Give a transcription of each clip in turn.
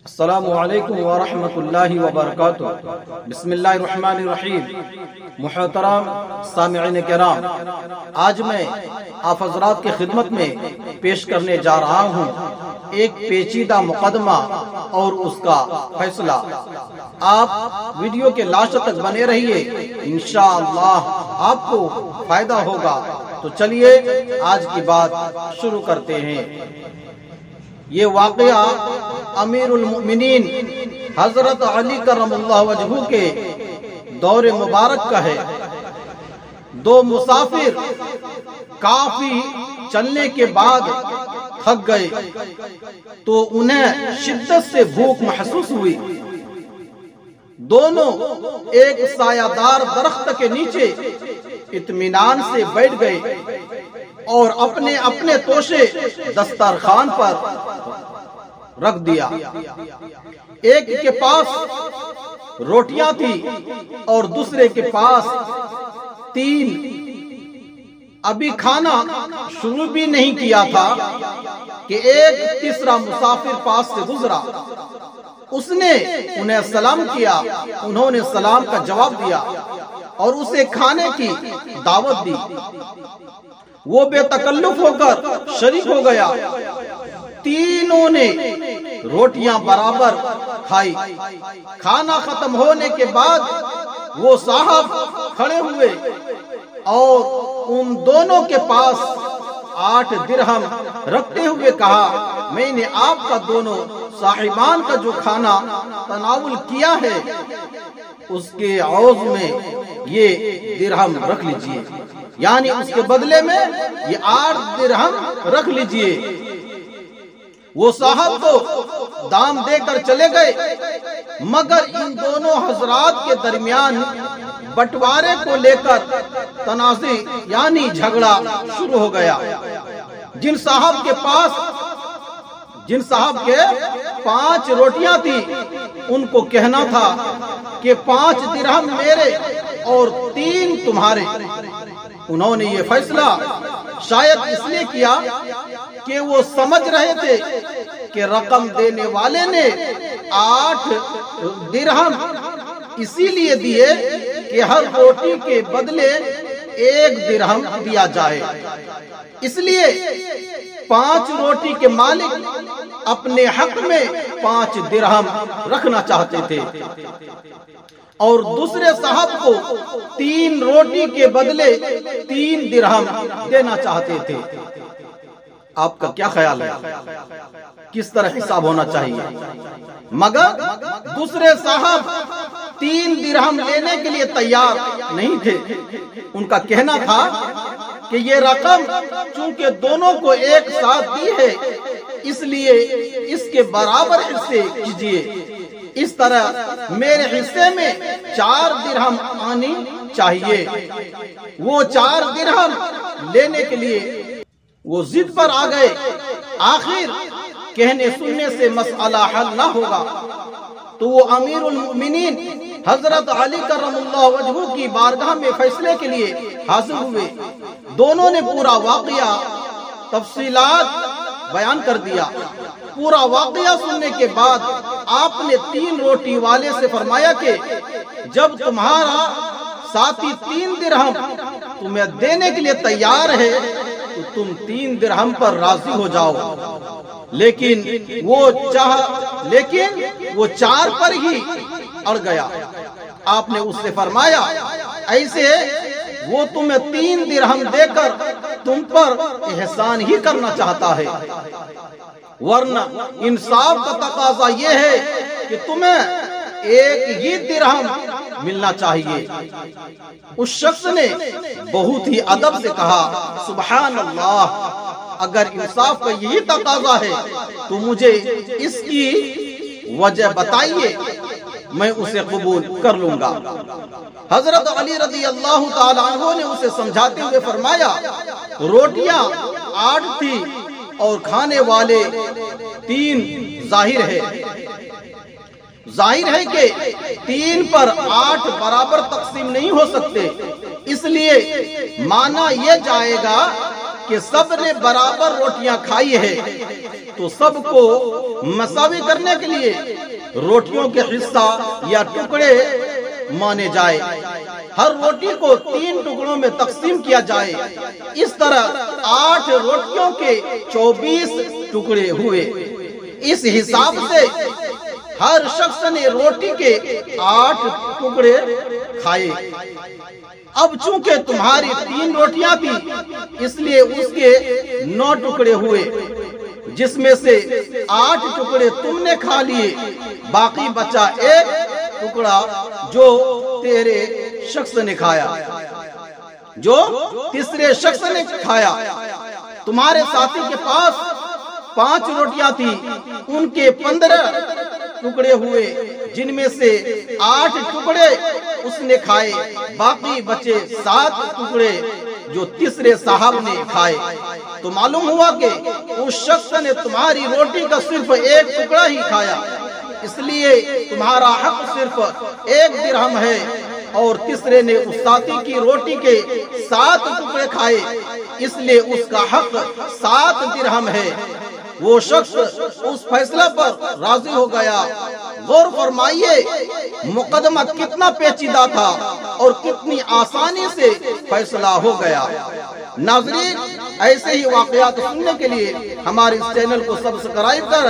السلام علیکم ورحمۃ اللہ وبرکاتہ۔ بسم اللہ الرحمن الرحیم۔ محترم سامعین کرام، آج میں آپ حضرات کی خدمت میں پیش کرنے جا رہا ہوں ایک پیچیدہ مقدمہ اور اس کا فیصلہ۔ آپ ویڈیو کے لاسٹ تک بنے رہیے، انشاءاللہ آپ کو فائدہ ہوگا۔ تو چلیے آج کی بات شروع کرتے ہیں۔ یہ واقعہ امیر المؤمنین حضرت علی کرم اللہ وجہہ کے دور مبارک کا ہے۔ دو مسافر کافی چلنے کے بعد تھک گئے تو انہیں شدت سے بھوک محسوس ہوئی۔ دونوں ایک سایہ دار درخت کے نیچے اطمینان سے بیٹھ گئے اور اپنے اپنے توشے دسترخوان پر رکھ دیا۔ ایک کے پاس روٹیاں تھی اور دوسرے کے پاس 3۔ ابھی کھانا شروع بھی نہیں کیا تھا کہ ایک تیسرا مسافر پاس سے گزرا۔ اس نے انہیں سلام کیا، انہوں نے سلام کا جواب دیا اور اسے کھانے کی دعوت دی۔ وہ بے تکلف ہو کر شریک ہو گیا۔ تینوں نے روٹیاں برابر کھائی۔ کھانا ختم ہونے کے بعد وہ صاحب کھڑے ہوئے اور ان دونوں کے پاس 8 درہم رکھتے ہوئے کہا، میں نے آپ کا دونوں صاحبان کا جو کھانا تناول کیا ہے اس کے عوض میں یہ درہم رکھ لیجئے، یعنی اس کے بدلے میں یہ 8 درہم رکھ لیجئے۔ وہ صاحب تو دام دے کر چلے گئے، مگر ان دونوں حضرات کے درمیان بٹوارے کو لے کر تنازع یعنی جھگڑا شروع ہو گیا۔ جن صاحب کے 5 روٹیاں تھی ان کو کہنا تھا کہ 5 درہم میرے اور 3 تمہارے۔ انہوں نے یہ فیصلہ شاید اس لیے کیا کہ وہ سمجھ رہے تھے کہ رقم دینے والے نے 8 درہم اسی لیے دیے کہ ہر روٹی کے بدلے 1 درہم دیا جائے۔ اس لیے 5 روٹی کے مالک اپنے حق میں 5 درہم رکھنا چاہتے تھے اور دوسرے صاحب کو 3 روٹی کے بدلے 3 درہم دینا چاہتے تھے۔ آپ کا کیا خیال ہے؟ کس طرح حساب ہونا چاہیے؟ مگر دوسرے صاحب 3 درہم لینے کے لیے تیار نہیں تھے۔ ان کا کہنا تھا کہ یہ رقم چونکہ دونوں کو ایک ساتھ دی ہے اس لیے اس کے برابر حصے کیجیے، اس طرح میرے حصے میں 4 درہم آنی چاہیے۔ وہ 4 درہم لینے کے لیے وہ ضد پر آ گئے۔ آخر کہنے سننے سے مسئلہ حل نہ ہوگا تو وہ امیر المؤمنین حضرت علی کرم اللہ وجہہ کی بارگاہ میں فیصلے کے لیے حاضر ہوئے۔ دونوں نے پورا واقعہ تفصیلات بیان کر دیا۔ پورا واقعہ سننے کے بعد آپ نے 3 روٹی والے سے فرمایا کہ جب تمہارا ساتھی 3 درہم تمہیں دینے کے لیے تیار ہے تو تم 3 درہم پر راضی ہو جاؤ، لیکن وہ 4 پر ہی اڑ گیا۔ آپ نے اس سے فرمایا ایسے وہ تمہیں 3 درہم دے کر تم پر احسان ہی کرنا چاہتا ہے، ورنہ انصاف کا تقاضا یہ ہے کہ تمہیں 1 ہی درہم ملنا چاہیے۔ اس شخص نے بہت ہی ادب سے کہا، سبحان اللہ، اگر انصاف کا یہی تقاضا ہے تو مجھے اس کی وجہ بتائیے، میں اسے قبول کر لوں گا۔ حضرت علی رضی اللہ تعالیٰ عنہ نے اسے سمجھاتے ہوئے فرمایا، روٹیاں 8 تھی اور کھانے والے 3۔ ظاہر ہے کہ 3 پر 8 برابر تقسیم نہیں ہو سکتے، اس لیے مانا یہ جائے گا کہ سب نے برابر روٹیاں کھائی ہے تو سب کو مساوی کرنے کے لیے روٹیوں کے حصہ یا ٹکڑے مانے جائے، ہر روٹی کو 3 ٹکڑوں میں تقسیم کیا جائے۔ اس طرح 8 روٹیوں کے 24 ٹکڑے ہوئے۔ اس حساب سے ہر شخص نے روٹی کے 8 ٹکڑے کھائے۔ اب چونکہ تمہاری 3 روٹیاں تھی اس لیے اس کے 9 ٹکڑے ہوئے، جس میں سے 8 ٹکڑے تم نے کھا لیے، باقی بچا 1 ٹکڑا جو تیرے شخص نے کھایا، جو تیسرے شخص نے کھایا۔ تمہارے ساتھی کے پاس 5 روٹیاں تھی، ان کے 15 ٹکڑے ہوئے، جن میں سے 8 ٹکڑے اس نے کھائے، باقی بچے 7 ٹکڑے جو تیسرے صاحب نے کھائے۔ تو معلوم ہوا کہ اس شخص نے تمہاری روٹی کا صرف 1 ٹکڑا ہی کھایا، اس لیے تمہارا حق صرف 1 درہم ہے، اور تیسرے نے اس ساتھی کی روٹی کے 7 ٹکڑے کھائے، اس لیے اس کا حق 7 درہم ہے۔ وہ شخص اس فیصلہ پر راضی ہو گیا۔ غور فرمائیے مقدمہ کتنا پیچیدہ تھا اور کتنی آسانی سے فیصلہ ہو گیا۔ ناظرین، ایسے ہی واقعات سننے کے لیے ہمارے اس چینل کو سبسکرائب کر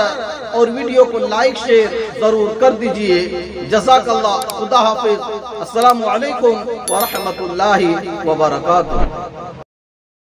اور ویڈیو کو لائک شیئر ضرور کر دیجئے۔ جزاک اللہ، خدا حافظ، السلام علیکم ورحمۃ اللہ وبرکاتہ۔